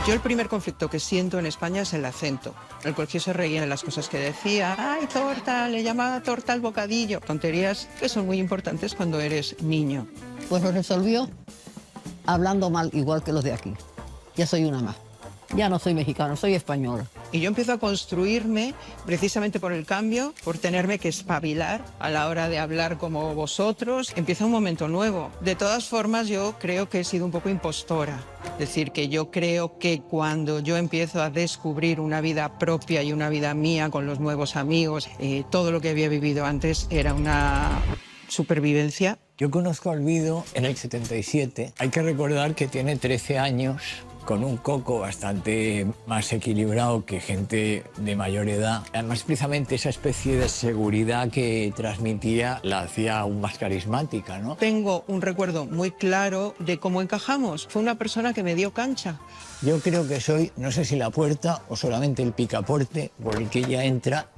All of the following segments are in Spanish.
Yo el primer conflicto que siento en España es el acento. El colegio se reía de las cosas que decía. ¡Ay, torta! Le llamaba torta al bocadillo. Tonterías que son muy importantes cuando eres niño. Pues lo resolvió hablando mal, igual que los de aquí. Ya soy una más. Ya no soy mexicana, soy española. Y yo empiezo a construirme precisamente por el cambio, por tenerme que espabilar a la hora de hablar como vosotros. Empieza un momento nuevo. De todas formas, yo creo que he sido un poco impostora. Es decir, que yo creo que cuando yo empiezo a descubrir una vida propia y una vida mía con los nuevos amigos, todo lo que había vivido antes era una supervivencia. Yo conozco a Olvido en el 77. Hay que recordar que tiene 13 años, con un coco bastante más equilibrado que gente de mayor edad. Además, precisamente esa especie de seguridad que transmitía la hacía aún más carismática, ¿no? Tengo un recuerdo muy claro de cómo encajamos. Fue una persona que me dio cancha. Yo creo que soy, no sé si la puerta o solamente el picaporte por el que ella entra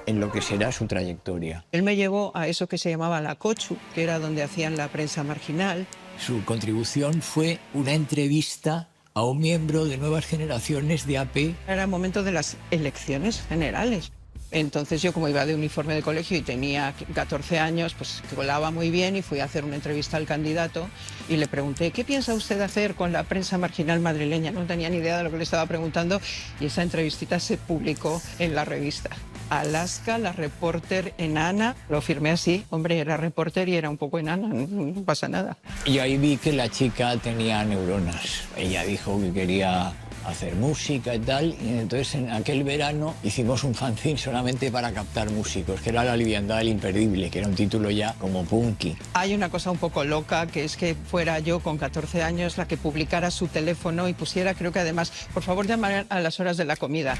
en lo que será su trayectoria. Él me llevó a eso que se llamaba la Cochu, que era donde hacían la prensa marginal. Su contribución fue una entrevista a un miembro de Nuevas Generaciones de AP. Era el momento de las elecciones generales. Entonces yo, como iba de uniforme de colegio y tenía 14 años, pues colaba muy bien y fui a hacer una entrevista al candidato y le pregunté, ¿qué piensa usted hacer con la prensa marginal madrileña? No tenía ni idea de lo que le estaba preguntando y esa entrevistita se publicó en la revista. Alaska, la reporter enana, lo firmé así. Hombre, era reporter y era un poco enana, no pasa nada. Y ahí vi que la chica tenía neuronas. Ella dijo que quería hacer música y tal, y entonces en aquel verano hicimos un fanzine solamente para captar músicos, que era La liviandad del imperdible, que era un título ya como punky. Hay una cosa un poco loca, que es que fuera yo con 14 años la que publicara su teléfono y pusiera, creo que además, por favor llamar a las horas de la comida.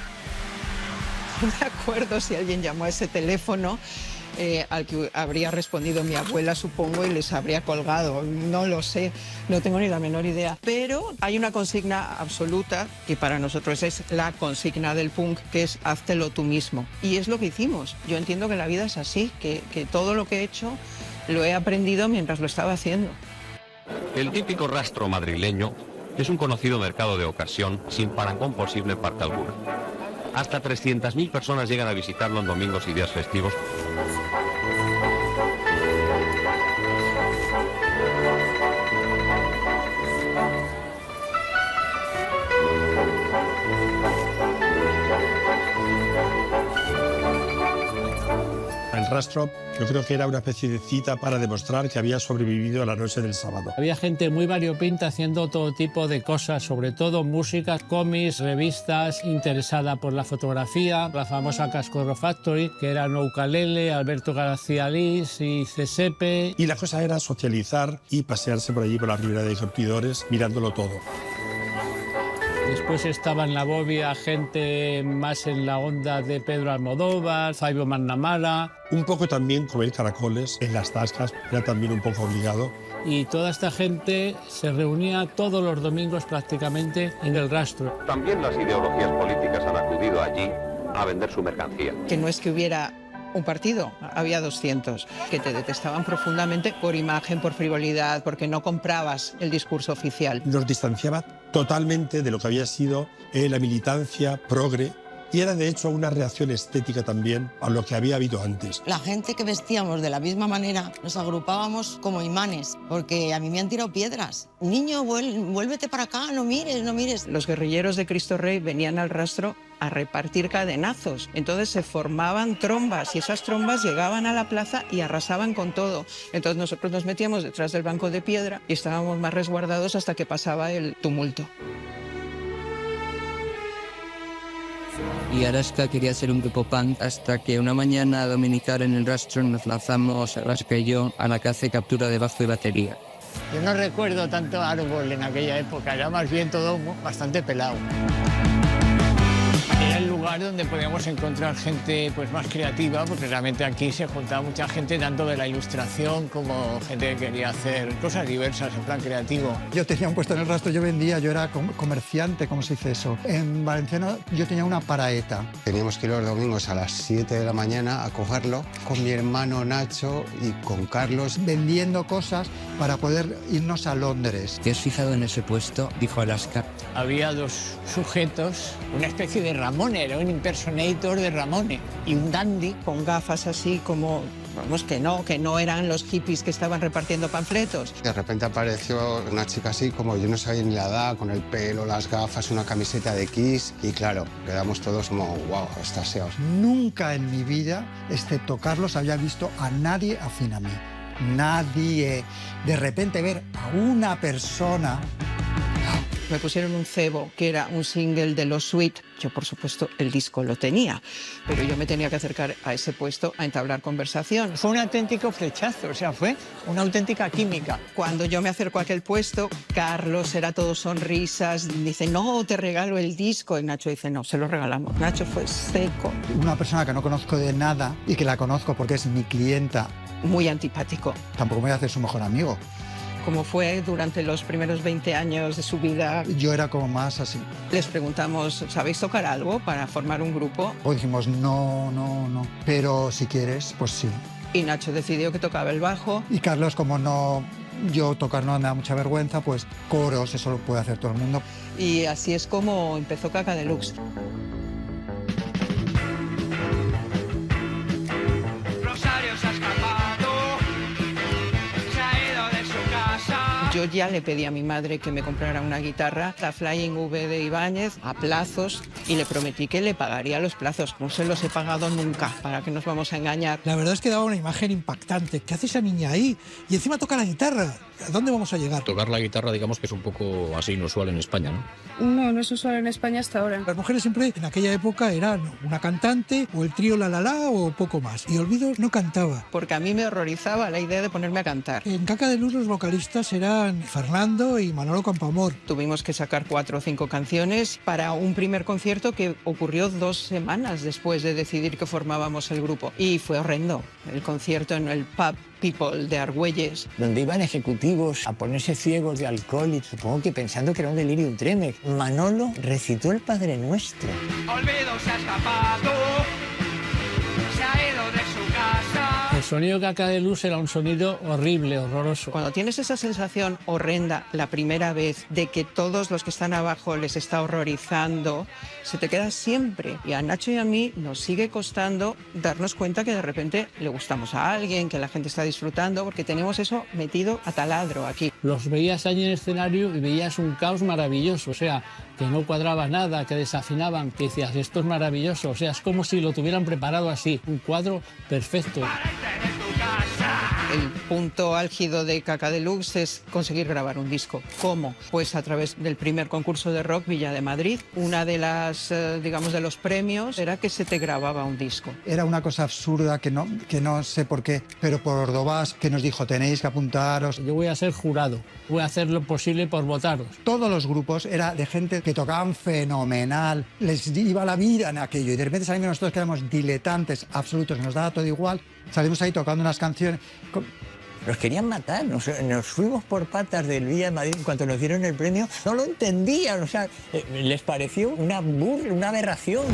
No me acuerdo si alguien llamó a ese teléfono al que habría respondido mi abuela, supongo, y les habría colgado. No lo sé, no tengo ni la menor idea. Pero hay una consigna absoluta que para nosotros es la consigna del punk, que es háztelo tú mismo. Y es lo que hicimos. Yo entiendo que la vida es así, que todo lo que he hecho lo he aprendido mientras lo estaba haciendo. El típico rastro madrileño es un conocido mercado de ocasión sin parangón posible en parte alguna. Hasta 300.000 personas llegan a visitarlo en domingos y días festivos. El rastro, yo creo que era una especie de cita para demostrar que había sobrevivido a la noche del sábado. Había gente muy variopinta haciendo todo tipo de cosas, sobre todo música, cómics, revistas, interesada por la fotografía, la famosa Cascorro Factory, que eran Ukulele, Alberto García Liz y Cesepe. Y la cosa era socializar y pasearse por allí, por la ribera de Surtidores, mirándolo todo. Después estaba en la bobia gente más en la onda de Pedro Almodóvar, Fabio Mannamara. Un poco también comer caracoles en las tascas, era también un poco obligado. Y toda esta gente se reunía todos los domingos prácticamente en el rastro. También las ideologías políticas han acudido allí a vender su mercancía. Que no es que hubiera un partido, había 200 que te detestaban profundamente por imagen, por frivolidad, porque no comprabas el discurso oficial. Nos distanciaba totalmente de lo que había sido la militancia progre y era de hecho una reacción estética también a lo que había habido antes. La gente que vestíamos de la misma manera nos agrupábamos como imanes, porque a mí me han tirado piedras. Niño, vuélvete para acá, no mires, no mires. Los guerrilleros de Cristo Rey venían al rastro a repartir cadenazos. Entonces se formaban trombas y esas trombas llegaban a la plaza y arrasaban con todo. Entonces nosotros nos metíamos detrás del banco de piedra y estábamos más resguardados hasta que pasaba el tumulto. Y Araska quería ser un grupo punk hasta que una mañana dominical en el rastro nos lanzamos, Araska y yo, a la caza y captura de bajo y batería. Yo no recuerdo tanto árbol en aquella época, era más bien todo bastante pelado. Era el lugar donde podíamos encontrar gente pues, más creativa, porque realmente aquí se juntaba mucha gente, tanto de la ilustración como gente que quería hacer cosas diversas, en plan creativo. Yo tenía un puesto en el Rastro, yo vendía, yo era comerciante, ¿cómo se dice eso? En valenciano yo tenía una paraeta. Teníamos que ir los domingos a las 7 de la mañana a cogerlo con mi hermano Nacho y con Carlos. Vendiendo cosas para poder irnos a Londres. ¿Te has fijado en ese puesto? Dijo Alaska. Había dos sujetos, una especie de Ramone, era un impersonator de Ramone, y un dandy. Con gafas así como, vamos, que no eran los hippies que estaban repartiendo panfletos. De repente apareció una chica así, como yo no sabía ni la edad, con el pelo, las gafas, una camiseta de Kiss. Y claro, quedamos todos como, wow, extasiados. Nunca en mi vida, excepto Carlos, había visto a nadie afín a mí. Nadie. De repente ver a una persona... Me pusieron un cebo, que era un single de Los Sweet. Yo, por supuesto, el disco lo tenía, pero yo me tenía que acercar a ese puesto a entablar conversación. Fue un auténtico flechazo, o sea, fue una auténtica química. Cuando yo me acerco a aquel puesto, Carlos era todo sonrisas, dice, no, te regalo el disco. Y Nacho dice, no, se lo regalamos. Nacho fue seco. Una persona que no conozco de nada y que la conozco porque es mi clienta. Muy antipático. Tampoco me voy a hacer su mejor amigo. Como fue durante los primeros 20 años de su vida. Yo era como más así. Les preguntamos, ¿sabéis tocar algo para formar un grupo? O dijimos, no. Pero si quieres, pues sí. Y Nacho decidió que tocaba el bajo. Y Carlos, como no... Yo tocar no me da mucha vergüenza, pues coros, eso lo puede hacer todo el mundo. Y así es como empezó Kaka Deluxe. Yo ya le pedí a mi madre que me comprara una guitarra, la Flying V de Ibáñez, a plazos, y le prometí que le pagaría los plazos. No se los he pagado nunca, ¿para qué nos vamos a engañar? La verdad es que daba una imagen impactante. ¿Qué hace esa niña ahí? Y encima toca la guitarra. ¿A dónde vamos a llegar? Tocar la guitarra, digamos que es un poco así inusual en España, ¿no? No es usual en España hasta ahora. Las mujeres siempre en aquella época eran una cantante o el trío La La La o poco más. Y Olvidos no cantaba. Porque a mí me horrorizaba la idea de ponerme a cantar. En Kaka Deluxe los vocalistas eran Fernando y Manolo Campoamor. Tuvimos que sacar 4 o 5 canciones para un primer concierto que ocurrió 2 semanas después de decidir que formábamos el grupo. Y fue horrendo. El concierto en el pub People de Argüelles. Donde iban ejecutivos a ponerse ciegos de alcohol y supongo que pensando que era un delirium tremens. Manolo recitó el Padre Nuestro. Olvido se ha escapado, se ha ido de su casa. El sonido de Kaka Deluxe era un sonido horrible, horroroso. Cuando tienes esa sensación horrenda la primera vez de que todos los que están abajo les está horrorizando, se te queda siempre. Y a Nacho y a mí nos sigue costando darnos cuenta que de repente le gustamos a alguien, que la gente está disfrutando, porque tenemos eso metido a taladro aquí. Los veías allí en el escenario y veías un caos maravilloso, o sea, que no cuadraba nada, que desafinaban, que decías, esto es maravilloso, o sea, es como si lo tuvieran preparado así, un cuadro perfecto. El punto álgido de Kaka Deluxe es conseguir grabar un disco. ¿Cómo? Pues a través del primer concurso de rock Villa de Madrid. Una de las, digamos, de los premios era que se te grababa un disco. Era una cosa absurda que no sé por qué, pero por Ordovás, que nos dijo, tenéis que apuntaros. Yo voy a ser jurado, voy a hacer lo posible por votaros. Todos los grupos era de gente que tocaban fenomenal, les iba la vida en aquello y de repente salimos nosotros que éramos diletantes absolutos, nos daba todo igual, salimos ahí tocando unas canciones. Nos querían matar, nos fuimos por patas del Villa de Madrid en cuanto nos dieron el premio. No lo entendían, o sea, les pareció una burla, una aberración.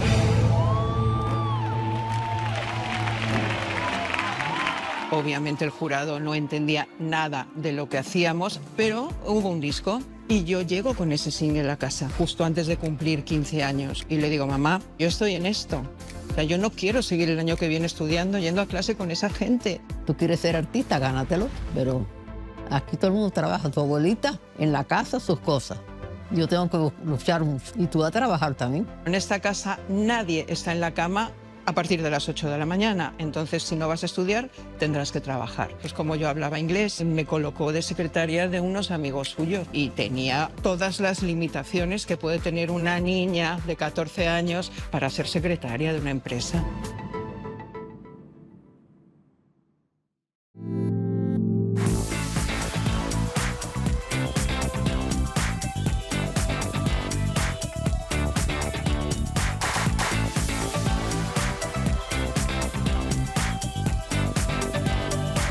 Obviamente el jurado no entendía nada de lo que hacíamos, pero hubo un disco y yo llego con ese single a casa justo antes de cumplir 15 años y le digo, mamá, yo estoy en esto. O sea, yo no quiero seguir el año que viene estudiando, yendo a clase con esa gente. Tú quieres ser artista, gánatelo, pero aquí todo el mundo trabaja. Tu abuelita en la casa, sus cosas. Yo tengo que luchar y tú a trabajar también. En esta casa nadie está en la cama a partir de las 8 de la mañana. Entonces, si no vas a estudiar, tendrás que trabajar. Pues como yo hablaba inglés, me colocó de secretaria de unos amigos suyos y tenía todas las limitaciones que puede tener una niña de 14 años para ser secretaria de una empresa.